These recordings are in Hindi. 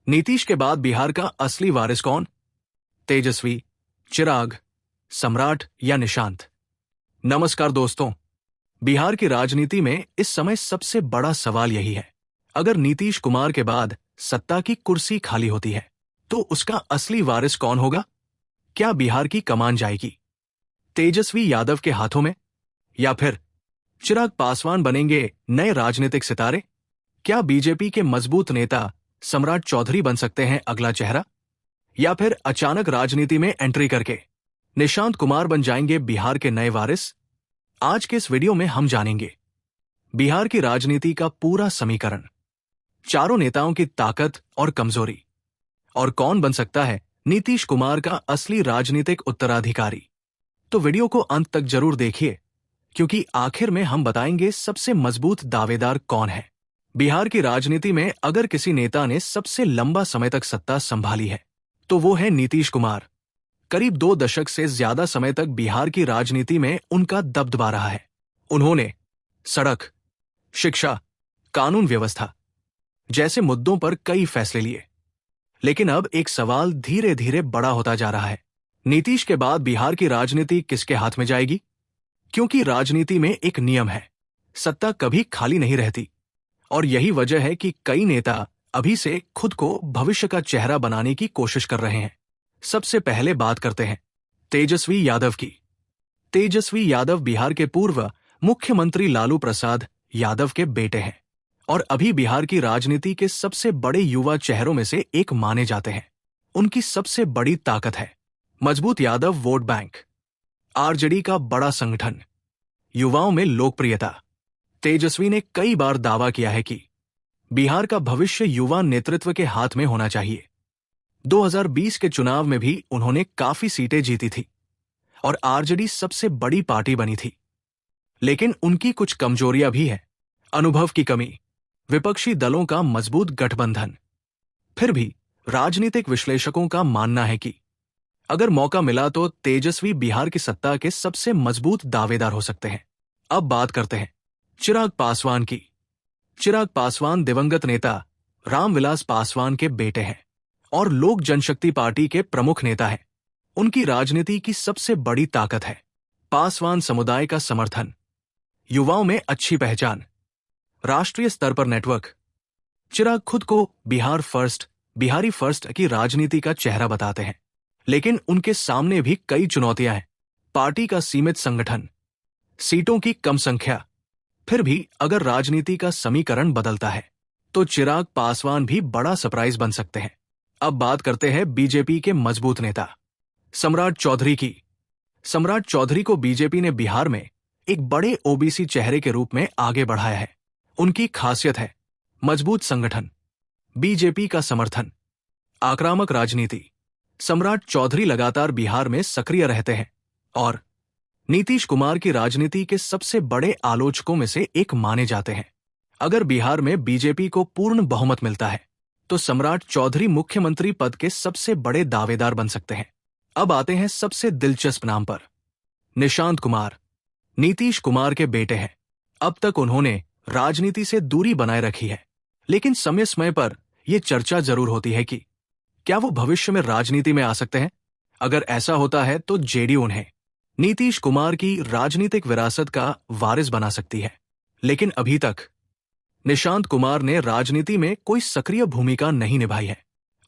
नीतीश के बाद बिहार का असली वारिस कौन? तेजस्वी, चिराग, सम्राट या निशांत? नमस्कार दोस्तों, बिहार की राजनीति में इस समय सबसे बड़ा सवाल यही है। अगर नीतीश कुमार के बाद सत्ता की कुर्सी खाली होती है तो उसका असली वारिस कौन होगा? क्या बिहार की कमान जाएगी तेजस्वी यादव के हाथों में, या फिर चिराग पासवान बनेंगे नए राजनीतिक सितारे? क्या बीजेपी के मजबूत नेता सम्राट चौधरी बन सकते हैं अगला चेहरा, या फिर अचानक राजनीति में एंट्री करके निशांत कुमार बन जाएंगे बिहार के नए वारिस? आज के इस वीडियो में हम जानेंगे बिहार की राजनीति का पूरा समीकरण, चारों नेताओं की ताकत और कमजोरी, और कौन बन सकता है नीतीश कुमार का असली राजनीतिक उत्तराधिकारी। तो वीडियो को अंत तक जरूर देखिए, क्योंकि आखिर में हम बताएंगे सबसे मजबूत दावेदार कौन है। बिहार की राजनीति में अगर किसी नेता ने सबसे लंबा समय तक सत्ता संभाली है तो वो है नीतीश कुमार। करीब 2 दशक से ज्यादा समय तक बिहार की राजनीति में उनका दबदबा रहा है। उन्होंने सड़क, शिक्षा, कानून व्यवस्था जैसे मुद्दों पर कई फैसले लिए। लेकिन अब एक सवाल धीरे धीरे बड़ा होता जा रहा है, नीतीश के बाद बिहार की राजनीति किसके हाथ में जाएगी? क्योंकि राजनीति में एक नियम है, सत्ता कभी खाली नहीं रहती, और यही वजह है कि कई नेता अभी से खुद को भविष्य का चेहरा बनाने की कोशिश कर रहे हैं। सबसे पहले बात करते हैं तेजस्वी यादव की। तेजस्वी यादव बिहार के पूर्व मुख्यमंत्री लालू प्रसाद यादव के बेटे हैं और अभी बिहार की राजनीति के सबसे बड़े युवा चेहरों में से एक माने जाते हैं। उनकी सबसे बड़ी ताकत है मजबूत यादव वोट बैंक, आरजेडी का बड़ा संगठन, युवाओं में लोकप्रियता। तेजस्वी ने कई बार दावा किया है कि बिहार का भविष्य युवा नेतृत्व के हाथ में होना चाहिए। 2020 के चुनाव में भी उन्होंने काफी सीटें जीती थी और आरजेडी सबसे बड़ी पार्टी बनी थी। लेकिन उनकी कुछ कमजोरियां भी हैं, अनुभव की कमी, विपक्षी दलों का मजबूत गठबंधन। फिर भी राजनीतिक विश्लेषकों का मानना है कि अगर मौका मिला तो तेजस्वी बिहार की सत्ता के सबसे मजबूत दावेदार हो सकते हैं। अब बात करते हैं चिराग पासवान की। चिराग पासवान दिवंगत नेता रामविलास पासवान के बेटे हैं और लोक जनशक्ति पार्टी के प्रमुख नेता हैं। उनकी राजनीति की सबसे बड़ी ताकत है पासवान समुदाय का समर्थन, युवाओं में अच्छी पहचान, राष्ट्रीय स्तर पर नेटवर्क। चिराग खुद को बिहारी फर्स्ट की राजनीति का चेहरा बताते हैं, लेकिन उनके सामने भी कई चुनौतियां हैं। पार्टी का सीमित संगठन, सीटों की कम संख्या। फिर भी अगर राजनीति का समीकरण बदलता है तो चिराग पासवान भी बड़ा सरप्राइज बन सकते हैं। अब बात करते हैं बीजेपी के मजबूत नेता सम्राट चौधरी की। सम्राट चौधरी को बीजेपी ने बिहार में एक बड़े ओबीसी चेहरे के रूप में आगे बढ़ाया है। उनकी खासियत है मजबूत संगठन, बीजेपी का समर्थन, आक्रामक राजनीति। सम्राट चौधरी लगातार बिहार में सक्रिय रहते हैं और नीतीश कुमार की राजनीति के सबसे बड़े आलोचकों में से एक माने जाते हैं। अगर बिहार में बीजेपी को पूर्ण बहुमत मिलता है तो सम्राट चौधरी मुख्यमंत्री पद के सबसे बड़े दावेदार बन सकते हैं। अब आते हैं सबसे दिलचस्प नाम पर, निशांत कुमार। नीतीश कुमार के बेटे हैं। अब तक उन्होंने राजनीति से दूरी बनाए रखी है, लेकिन समय समय पर यह चर्चा जरूर होती है कि क्या वो भविष्य में राजनीति में आ सकते हैं। अगर ऐसा होता है तो जेडीयू उन्हें नीतीश कुमार की राजनीतिक विरासत का वारिस बना सकती है। लेकिन अभी तक निशांत कुमार ने राजनीति में कोई सक्रिय भूमिका नहीं निभाई है।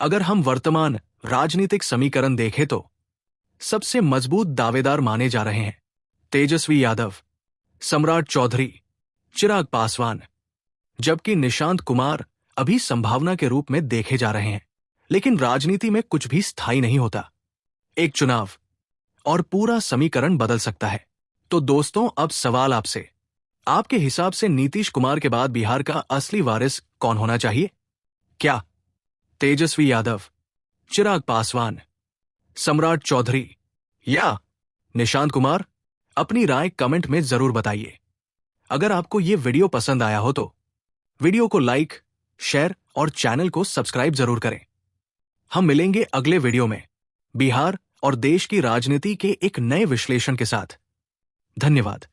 अगर हम वर्तमान राजनीतिक समीकरण देखें तो सबसे मजबूत दावेदार माने जा रहे हैं तेजस्वी यादव, सम्राट चौधरी, चिराग पासवान, जबकि निशांत कुमार अभी संभावना के रूप में देखे जा रहे हैं। लेकिन राजनीति में कुछ भी स्थायी नहीं होता। एक चुनाव और पूरा समीकरण बदल सकता है। तो दोस्तों, अब सवाल आपसे, आपके हिसाब से नीतीश कुमार के बाद बिहार का असली वारिस कौन होना चाहिए? क्या तेजस्वी यादव, चिराग पासवान, सम्राट चौधरी या निशांत कुमार? अपनी राय कमेंट में जरूर बताइए। अगर आपको ये वीडियो पसंद आया हो तो वीडियो को लाइक, शेयर और चैनल को सब्सक्राइब जरूर करें। हम मिलेंगे अगले वीडियो में बिहार और देश की राजनीति के एक नए विश्लेषण के साथ। धन्यवाद।